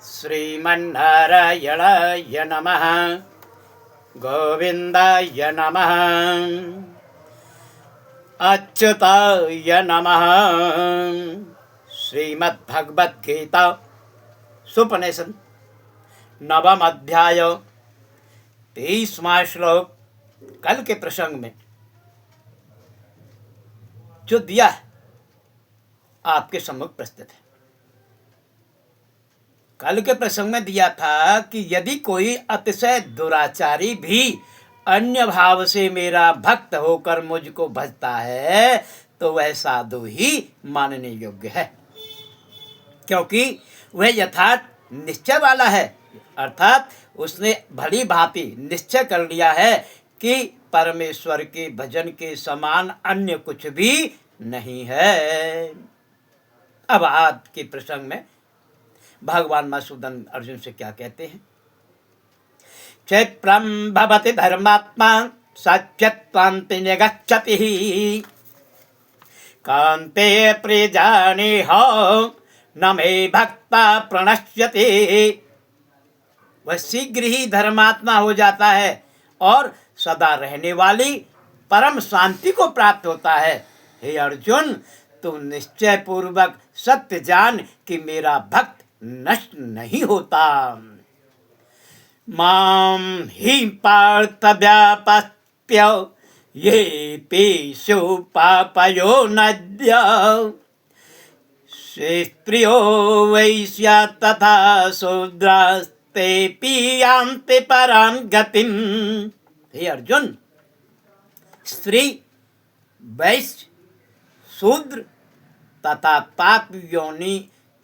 श्रीमन्नारायणाय नमः। गोविंदाय नमः। अच्युताय नमः। श्रीमद्भगवद्गीता सुपनिषद नवम अध्याय 23वां श्लोक कल के प्रसंग में जो दिया है आपके सम्मुख प्रस्तुत है। कल के प्रसंग में दिया था कि यदि कोई अतिशय दुराचारी भी अन्य भाव से मेरा भक्त होकर मुझको भजता है तो वह साधु ही मानने योग्य है, क्योंकि वह यथार्थ निश्चय वाला है। अर्थात उसने भली भांति निश्चय कर लिया है कि परमेश्वर के भजन के समान अन्य कुछ भी नहीं है। अब आज के प्रसंग में भगवान मधुसूदन अर्जुन से क्या कहते हैं। क्षिप्रम भवति धर्मात्मा सत्यत्वान्ति निगच्छति कान्ते प्रियजानेह न मे भक्ता प्रणश्यति। वह शीघ्र ही धर्मात्मा हो जाता है और सदा रहने वाली परम शांति को प्राप्त होता है। हे अर्जुन, तू निश्चय पूर्वक सत्य जान कि मेरा भक्त नष्ट नहीं होता। माम ही पार्थ व्यापत्य ये पेशु पापयो नद्य प्रियो वैश्या तथा शूद्रस्ते पीयांति परां गतिम। हे अर्जुन, स्त्री, वैश्य, शूद्र तथा पाप योनि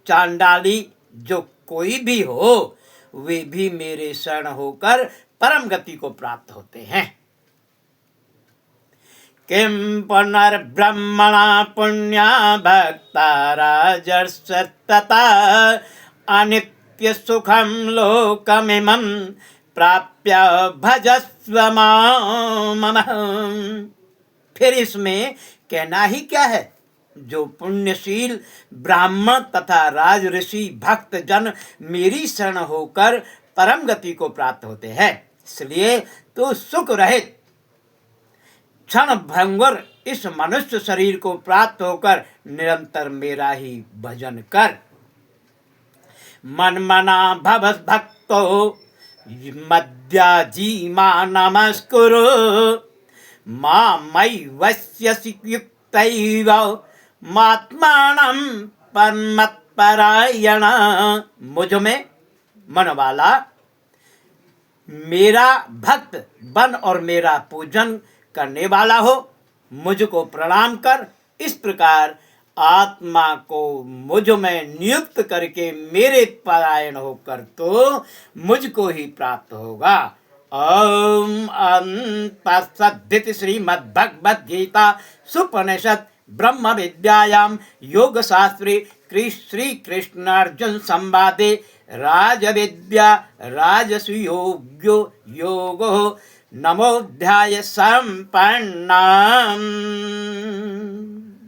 चांडाली जो कोई भी हो वे भी मेरे शरण होकर परम गति को प्राप्त होते हैं। किम पुनर्ब्रह्मणा पुण्या भक्ता राजर्षतता अनित्य सुखम लोकमिमं प्राप्य भजस्व माम। फिर इसमें कहना ही क्या है। जो पुण्यशील ब्राह्मण तथा राज ऋषि भक्त जन मेरी शरण होकर परम गति को प्राप्त होते हैं, इसलिए तो सुख रहित क्षण भंगुर इस मनुष्य शरीर को प्राप्त होकर निरंतर मेरा ही भजन कर। मन मना भव भक्तो मद्याजीमा नमस्कुरु मामयि वश्यसि युक्तैव मात्मानं परमत्परायण। मुझ में मन वाला मेरा भक्त बन और मेरा पूजन करने वाला हो, मुझको प्रणाम कर। इस प्रकार आत्मा को मुझ में नियुक्त करके मेरे परायण होकर तो मुझको ही प्राप्त होगा। ओम तत्सदिति श्रीमद्भगवद्गीता सुपनिषद ब्रह्म विद्यायां योग शास्त्रे श्री कृष्ण अर्जुन संवादे राज विद्या राजसुयोग्यो योगो नमोऽध्याय संपन्नम्।